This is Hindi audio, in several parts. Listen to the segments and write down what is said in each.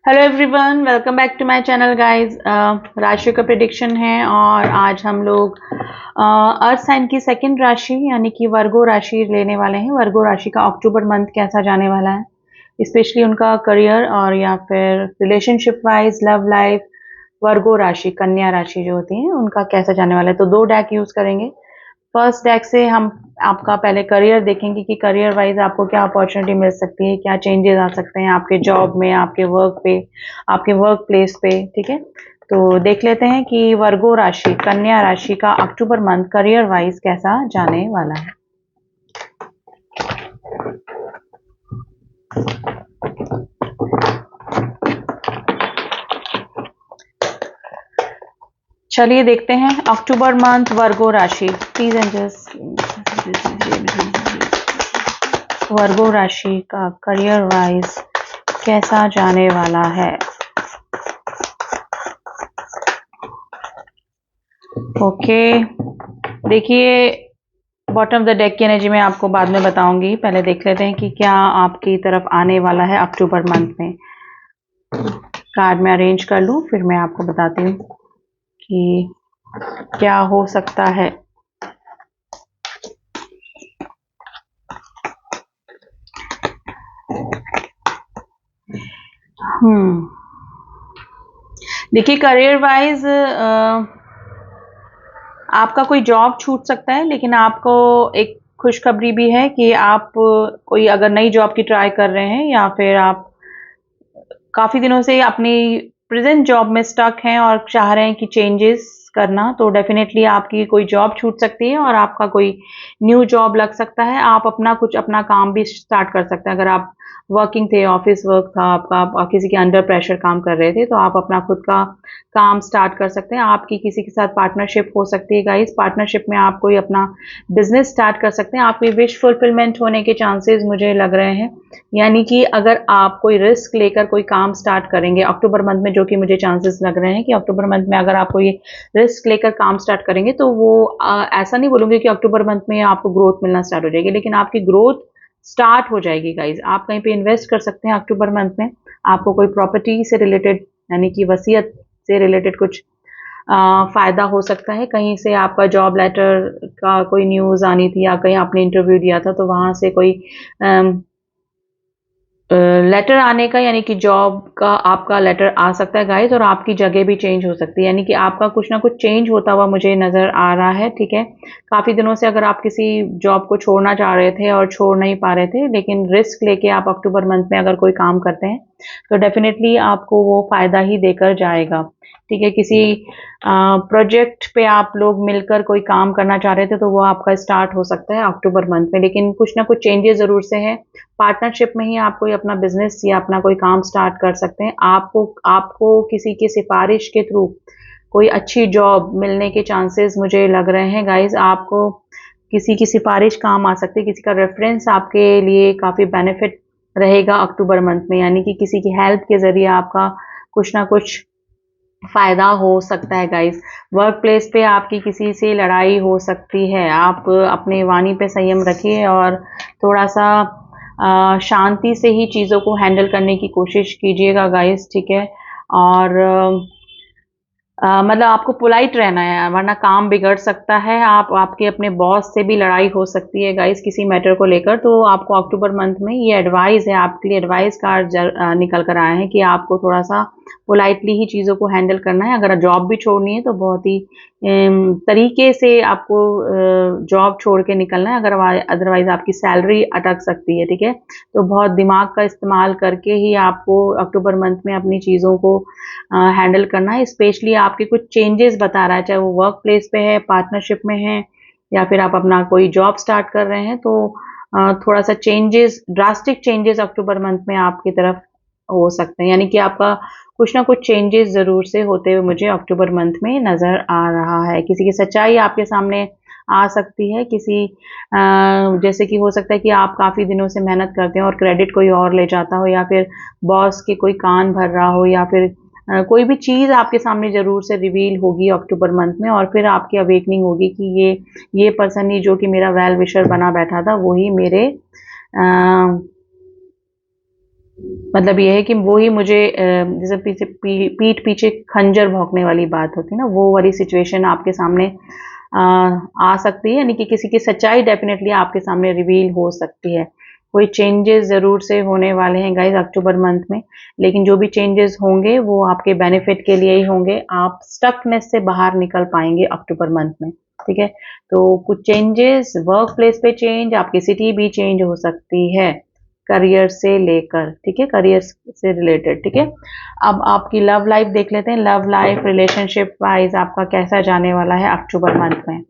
Hello everyone, welcome back to my channel guys. राशि का प्रिडिक्शन है और आज हम लोग अर्थ साइन की सेकंड राशि यानी कि वर्गो राशि लेने वाले हैं। वर्गो राशि का अक्टूबर मंथ कैसा जाने वाला है, स्पेशली उनका करियर और या फिर रिलेशनशिप वाइज, लव लाइफ। वर्गो राशि, कन्या राशि जो होती है उनका कैसा जाने वाला है। तो दो डेक यूज करेंगे। फर्स्ट डेक से हम आपका पहले करियर देखेंगे कि करियर वाइज आपको क्या अपॉर्चुनिटी मिल सकती है, क्या चेंजेस आ सकते हैं आपके जॉब में, आपके वर्क पे, आपके वर्क प्लेस पे। ठीक है, तो देख लेते हैं कि वर्गो राशि, कन्या राशि का अक्टूबर मंथ करियर वाइज कैसा जाने वाला है। चलिए देखते हैं अक्टूबर मंथ वर्गो राशि। प्लीज एंजल्स, वर्गो राशि का करियर वाइज कैसा जाने वाला है। ओके, देखिए बॉटम ऑफ द डेक की एनर्जी में आपको बाद में बताऊंगी। पहले देख लेते हैं कि क्या आपकी तरफ आने वाला है अक्टूबर मंथ में। कार्ड में अरेंज कर लूं, फिर मैं आपको बताती हूँ कि क्या हो सकता है। देखिए करियर वाइज आपका कोई जॉब छूट सकता है, लेकिन आपको एक खुशखबरी भी है कि आप कोई अगर नई जॉब की ट्राई कर रहे हैं या फिर आप काफी दिनों से अपनी प्रेजेंट जॉब में स्टक हैं और चाह रहे हैं कि चेंजेस करना, तो डेफिनेटली आपकी कोई जॉब छूट सकती है और आपका कोई न्यू जॉब लग सकता है। आप अपना काम भी स्टार्ट कर सकते हैं। अगर आप वर्किंग थे, ऑफिस वर्क था आपका, आप किसी के अंडर प्रेशर काम कर रहे थे, तो आप अपना खुद का काम स्टार्ट कर सकते हैं। आपकी किसी के साथ पार्टनरशिप हो सकती है गाइस। पार्टनरशिप में आप कोई अपना बिजनेस स्टार्ट कर सकते हैं। आपकी विश फुलफिलमेंट होने के चांसेस मुझे लग रहे हैं। यानी कि अगर आप कोई रिस्क लेकर कोई काम स्टार्ट करेंगे अक्टूबर मंथ में, जो कि मुझे चांसेस लग रहे हैं कि अक्टूबर मंथ में अगर आप कोई रिस्क लेकर काम स्टार्ट करेंगे, तो वो ऐसा नहीं बोलूंगी कि अक्टूबर मंथ में आपको ग्रोथ मिलना स्टार्ट हो जाएगी, लेकिन आपकी ग्रोथ स्टार्ट हो जाएगी गाइज। आप कहीं पे इन्वेस्ट कर सकते हैं अक्टूबर मंथ में। आपको कोई प्रॉपर्टी से रिलेटेड यानी कि वसीयत से रिलेटेड कुछ फायदा हो सकता है। कहीं से आपका जॉब लेटर का कोई न्यूज आनी थी या कहीं आपने इंटरव्यू दिया था, तो वहां से कोई लेटर आने का, यानी कि जॉब का आपका लेटर आ सकता है गाइज। और आपकी जगह भी चेंज हो सकती है, यानी कि आपका कुछ ना कुछ चेंज होता हुआ मुझे नजर आ रहा है। ठीक है, काफी दिनों से अगर आप किसी जॉब को छोड़ना चाह रहे थे और छोड़ नहीं पा रहे थे, लेकिन रिस्क लेके आप अक्टूबर मंथ में अगर कोई काम करते हैं, तो डेफिनेटली आपको वो फायदा ही देकर जाएगा। ठीक है, किसी प्रोजेक्ट पे आप लोग मिलकर कोई काम करना चाह रहे थे, तो वो आपका स्टार्ट हो सकता है अक्टूबर मंथ में, लेकिन कुछ ना कुछ चेंजेस जरूर से हैं। पार्टनरशिप में ही आप कोई अपना बिजनेस या अपना कोई काम स्टार्ट कर सकते हैं। आपको आपको किसी की सिफारिश के थ्रू कोई अच्छी जॉब मिलने के चांसेस मुझे लग रहे हैं गाइज। आपको किसी की सिफारिश काम आ सकती है, किसी का रेफरेंस आपके लिए काफी बेनिफिट रहेगा अक्टूबर मंथ में, यानी कि किसी की हेल्प के जरिए आपका कुछ ना कुछ फायदा हो सकता है गाइस। वर्क प्लेस पे आपकी किसी से लड़ाई हो सकती है। आप अपने वाणी पे संयम रखिए और थोड़ा सा शांति से ही चीज़ों को हैंडल करने की कोशिश कीजिएगा गाइस। ठीक है, और मतलब आपको पोलाइट रहना है, वरना काम बिगड़ सकता है। आप आपके अपने बॉस से भी लड़ाई हो सकती है गाइस किसी मैटर को लेकर। तो आपको अक्टूबर मंथ में ये एडवाइस है, आपके लिए एडवाइस कार्ड निकल कर आए हैं कि आपको थोड़ा सा पोलाइटली ही चीज़ों को हैंडल करना है। अगर जॉब भी छोड़नी है तो बहुत ही तरीके से आपको जॉब छोड़ के निकलना है, अगर अदरवाइज आपकी सैलरी अटक सकती है। ठीक है, तो बहुत दिमाग का इस्तेमाल करके ही आपको अक्टूबर मंथ में अपनी चीज़ों को हैंडल करना है। स्पेशली आपके कुछ चेंजेस बता रहा है, चाहे वो वर्क प्लेस पे है, पार्टनरशिप में है, या फिर आप अपना कोई जॉब स्टार्ट कर रहे हैं, तो थोड़ा सा चेंजेस, ड्रास्टिक चेंजेस अक्टूबर मंथ में आपकी तरफ हो सकते हैं। यानी कि आपका कुछ ना कुछ चेंजेस जरूर से होते हुए मुझे अक्टूबर मंथ में नजर आ रहा है। किसी की सच्चाई आपके सामने आ सकती है, किसी जैसे कि हो सकता है कि आप काफी दिनों से मेहनत करते हैं और क्रेडिट कोई और ले जाता हो, या फिर बॉस के कोई कान भर रहा हो, या फिर कोई भी चीज आपके सामने जरूर से रिवील होगी अक्टूबर मंथ में, और फिर आपकी अवेकनिंग होगी कि ये पर्सन ही जो कि मेरा वेल विशर बना बैठा था, वो ही मेरे मतलब ये है कि वो ही मुझे जैसे पीछे पीठ पीछे खंजर भौंकने वाली बात होती है ना, वो वाली सिचुएशन आपके सामने आ सकती है, यानी कि किसी की सच्चाई डेफिनेटली आपके सामने रिवील हो सकती है। कोई चेंजेस ज़रूर से होने वाले हैं गाइस अक्टूबर मंथ में, लेकिन जो भी चेंजेस होंगे वो आपके बेनिफिट के लिए ही होंगे। आप स्टकनेस से बाहर निकल पाएंगे अक्टूबर मंथ में, ठीक है। तो कुछ चेंजेस, वर्क प्लेस पे चेंज, आपकी सिटी भी चेंज हो सकती है करियर से लेकर, ठीक है, करियर से रिलेटेड, ठीक है। अब आपकी लव लाइफ देख लेते हैं, लव लाइफ रिलेशनशिप वाइज आपका कैसा जाने वाला है अक्टूबर मंथ में।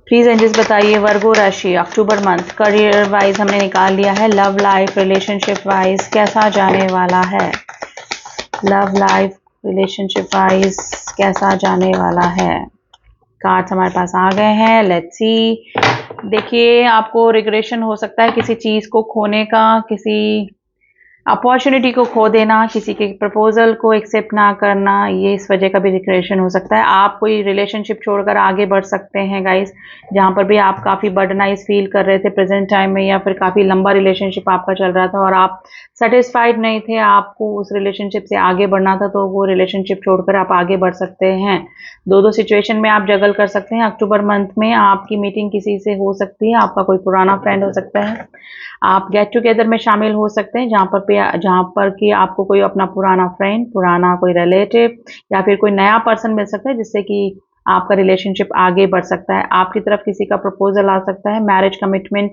प्लीज एंजल्स बताइए वर्गो राशि अक्टूबर मंथ करियर वाइज हमने निकाल लिया है, लव लाइफ रिलेशनशिप वाइज कैसा जाने वाला है, लव लाइफ रिलेशनशिप वाइज कैसा जाने वाला है। कार्ड्स हमारे पास आ गए हैं, लेट्स सी। देखिए, आपको रिग्रेशन हो सकता है किसी चीज को खोने का, किसी अपॉर्चुनिटी को खो देना, किसी के प्रपोजल को एक्सेप्ट ना करना, ये इस वजह का भी रिग्रेशन हो सकता है। आप कोई रिलेशनशिप छोड़कर आगे बढ़ सकते हैं गाइस, जहां पर भी आप काफी बर्डनाइज फील कर रहे थे प्रेजेंट टाइम में, या फिर काफी लंबा रिलेशनशिप आपका चल रहा था और आप सेटिस्फाइड नहीं थे, आपको उस रिलेशनशिप से आगे बढ़ना था, तो वो रिलेशनशिप छोड़कर आप आगे बढ़ सकते हैं। दो दो सिचुएशन में आप जगल कर सकते हैं अक्टूबर मंथ में। आपकी मीटिंग किसी से हो सकती है, आपका कोई पुराना फ्रेंड हो सकता है, आप गेट टुगेदर में शामिल हो सकते हैं जहाँ पर कि आपको कोई अपना पुराना फ्रेंड, पुराना कोई रिलेटिव या फिर कोई नया पर्सन मिल सकता है, जिससे कि आपका रिलेशनशिप आगे बढ़ सकता है। आपकी तरफ किसी का प्रपोजल आ सकता है, मैरिज कमिटमेंट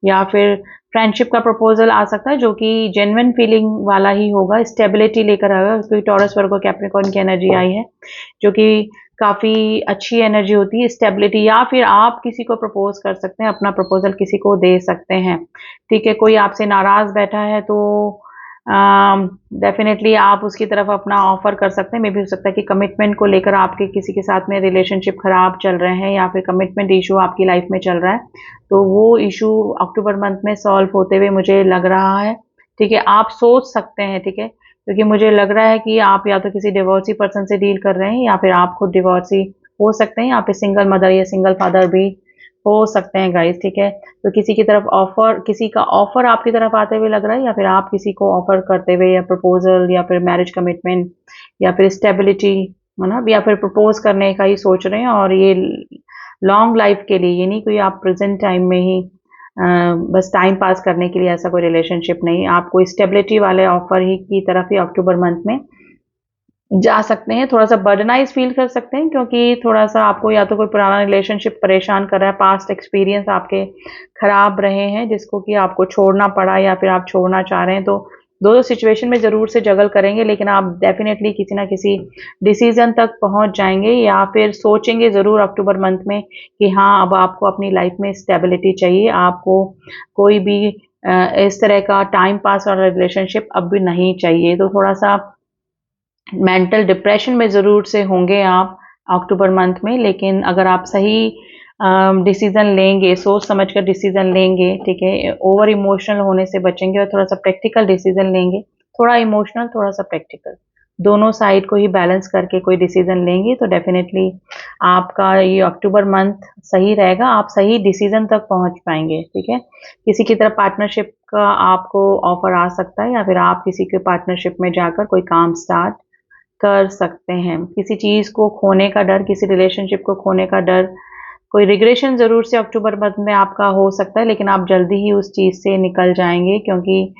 या फिर फ्रेंडशिप का प्रपोजल आ सकता है, जो कि जेन्युइन फीलिंग वाला ही होगा, स्टेबिलिटी लेकर आएगा, क्योंकि टॉरस वर्गो कैप्रिकॉर्न की एनर्जी आई है, जो कि काफी अच्छी एनर्जी होती है, स्टेबिलिटी। या फिर आप किसी को प्रपोज कर सकते हैं, अपना प्रपोजल किसी को दे सकते हैं, ठीक है। कोई आपसे नाराज बैठा है तो डेफिनेटली आप उसकी तरफ अपना ऑफर कर सकते हैं। मे भी हो सकता है कि कमिटमेंट को लेकर आपके किसी के साथ में रिलेशनशिप खराब चल रहे हैं, या फिर कमिटमेंट इशू आपकी लाइफ में चल रहा है, तो वो इशू अक्टूबर मंथ में सॉल्व होते हुए मुझे लग रहा है, ठीक है। आप सोच सकते हैं, ठीक है, क्योंकि मुझे लग रहा है कि आप या तो किसी डिवोर्सी पर्सन से डील कर रहे हैं, या फिर आप खुद डिवोर्सी हो सकते हैं, या फिर सिंगल मदर या सिंगल फादर भी हो सकते हैं गाइस, ठीक है। तो किसी की तरफ ऑफर, किसी का ऑफर आपकी तरफ आते हुए लग रहा है, या फिर आप किसी को ऑफर करते हुए, या प्रपोजल या फिर मैरिज कमिटमेंट या फिर स्टेबिलिटी, है ना, या फिर प्रपोज करने का ही सोच रहे हैं। और ये लॉन्ग लाइफ के लिए, ये नहीं कोई आप प्रेजेंट टाइम में ही बस टाइम पास करने के लिए, ऐसा कोई रिलेशनशिप नहीं। आप कोई स्टेबिलिटी वाले ऑफर ही की तरफ ही अक्टूबर मंथ में जा सकते हैं। थोड़ा सा बर्डनाइज फील कर सकते हैं, क्योंकि थोड़ा सा आपको या तो कोई पुराना रिलेशनशिप परेशान कर रहा है, पास्ट एक्सपीरियंस आपके खराब रहे हैं जिसको कि आपको छोड़ना पड़ा, या फिर आप छोड़ना चाह रहे हैं। तो दो दो सिचुएशन में जरूर से जगल करेंगे, लेकिन आप डेफिनेटली किसी ना किसी डिसीजन तक पहुंच जाएंगे, या फिर सोचेंगे जरूर अक्टूबर मंथ में कि हाँ, अब आपको अपनी लाइफ में स्टेबिलिटी चाहिए, आपको कोई भी इस तरह का टाइम पास वाला रिलेशनशिप अब भी नहीं चाहिए। तो थोड़ा सा मेंटल डिप्रेशन में ज़रूर से होंगे आप अक्टूबर मंथ में, लेकिन अगर आप सही डिसीजन लेंगे, सोच समझ कर डिसीजन लेंगे, ठीक है, ओवर इमोशनल होने से बचेंगे और थोड़ा सा प्रैक्टिकल डिसीजन लेंगे, थोड़ा इमोशनल थोड़ा सा प्रैक्टिकल, दोनों साइड को ही बैलेंस करके कोई डिसीजन लेंगे, तो डेफिनेटली आपका ये अक्टूबर मंथ सही रहेगा, आप सही डिसीजन तक पहुंच पाएंगे, ठीक है। किसी की तरफ पार्टनरशिप का आपको ऑफर आ सकता है, या फिर आप किसी के पार्टनरशिप में जाकर कोई काम स्टार्ट कर सकते हैं। किसी चीज़ को खोने का डर, किसी रिलेशनशिप को खोने का डर, कोई रिग्रेशन ज़रूर से अक्टूबर मंथ में आपका हो सकता है, लेकिन आप जल्दी ही उस चीज़ से निकल जाएंगे, क्योंकि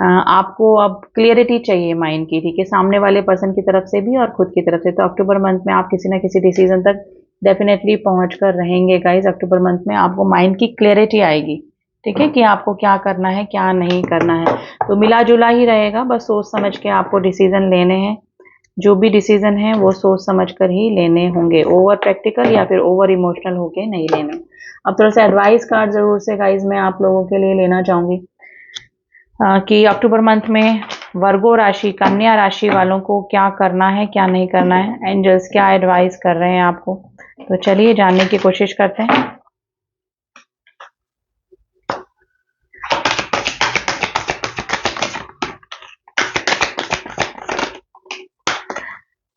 आपको अब क्लियरिटी चाहिए माइंड की, ठीक है, सामने वाले पर्सन की तरफ से भी और खुद की तरफ से। तो अक्टूबर मंथ में आप किसी ना किसी डिसीजन तक डेफिनेटली पहुंच कर रहेंगे गाइज। अक्टूबर मंथ में आपको माइंड की क्लियरिटी आएगी, ठीक है, कि आपको क्या करना है क्या नहीं करना है। तो मिला जुला ही रहेगा, बस सोच समझ के आपको डिसीजन लेने हैं। जो भी डिसीजन है वो सोच समझ कर ही लेने होंगे, ओवर प्रैक्टिकल या फिर ओवर इमोशनल होके नहीं लेने। अब थोड़ा सा एडवाइस कार्ड जरूर से गाइज मैं आप लोगों के लिए लेना चाहूंगी, कि अक्टूबर मंथ में वर्गो राशि, कन्या राशि वालों को क्या करना है क्या नहीं करना है, एंजल्स क्या एडवाइस कर रहे हैं आपको। तो चलिए जानने की कोशिश करते हैं।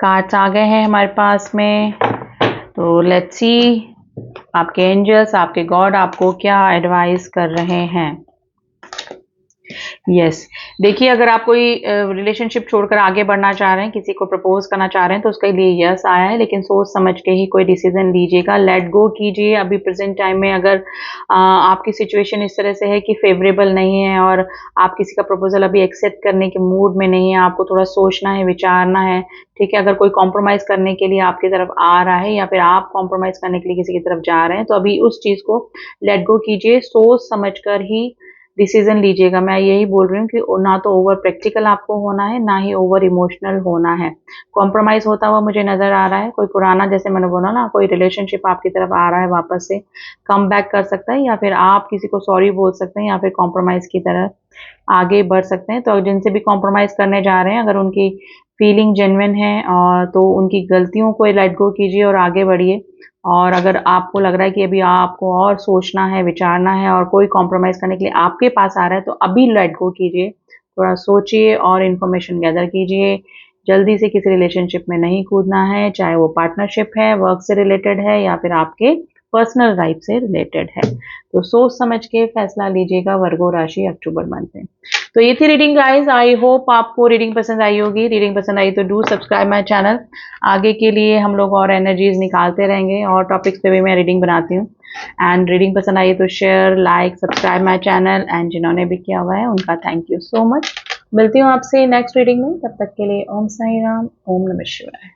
कार्ड्स आ गए हैं हमारे पास में, तो लेट्स सी आपके एंजल्स, आपके गॉड आपको क्या एडवाइस कर रहे हैं। यस, देखिए अगर आप कोई रिलेशनशिप छोड़कर आगे बढ़ना चाह रहे हैं, किसी को प्रपोज करना चाह रहे हैं, तो उसके लिए यस आया है, लेकिन सोच समझ के ही कोई डिसीजन लीजिएगा, लेट गो कीजिए। अभी प्रेजेंट टाइम में अगर आपकी सिचुएशन इस तरह से है कि फेवरेबल नहीं है और आप किसी का प्रपोजल अभी एक्सेप्ट करने के मूड में नहीं है, आपको थोड़ा सोचना है, विचारना है, ठीक है। अगर कोई कॉम्प्रोमाइज करने के लिए आपकी तरफ आ रहा है या फिर आप कॉम्प्रोमाइज करने के लिए किसी की तरफ जा रहे हैं, तो अभी उस चीज को लेट गो कीजिए, सोच समझ कर ही डिसीजन लीजिएगा। मैं यही बोल रही हूँ कि ना तो ओवर प्रैक्टिकल आपको होना है, ना ही ओवर इमोशनल होना है। कॉम्प्रोमाइज होता हुआ मुझे नजर आ रहा है, कोई पुराना, जैसे मैंने बोला ना, कोई रिलेशनशिप आपकी तरफ आ रहा है, वापस से कम बैक कर सकता है, या फिर आप किसी को सॉरी बोल सकते हैं, या फिर कॉम्प्रोमाइज की तरफ आगे बढ़ सकते हैं। तो जिनसे भी कॉम्प्रोमाइज करने जा रहे हैं, अगर उनकी फीलिंग जेन्युइन है और तो उनकी गलतियों को लेट गो कीजिए और आगे बढ़िए। और अगर आपको लग रहा है कि अभी आपको और सोचना है, विचारना है और कोई कॉम्प्रोमाइज करने के लिए आपके पास आ रहा है, तो अभी लेट गो कीजिए, थोड़ा सोचिए और इन्फॉर्मेशन गैदर कीजिए। जल्दी से किसी रिलेशनशिप में नहीं कूदना है, चाहे वो पार्टनरशिप है, वर्क से रिलेटेड है, या फिर आपके पर्सनल लाइफ से रिलेटेड है। तो सोच समझ के फैसला लीजिएगा वर्गो राशि अक्टूबर मंथ में। तो ये थी रीडिंग गाइस, आई होप आपको रीडिंग पसंद आई होगी। रीडिंग पसंद आई तो डू सब्सक्राइब माय चैनल। आगे के लिए हम लोग और एनर्जीज निकालते रहेंगे और टॉपिक्स पे भी मैं रीडिंग बनाती हूँ। एंड रीडिंग पसंद आई तो share, like, subscribe my channel, and जिन्होंने भी किया हुआ है उनका थैंक यू सो मच। मिलती हूँ आपसे नेक्स्ट रीडिंग में, तब तक के लिए ओम साई राम, ओम नमः शिवाय।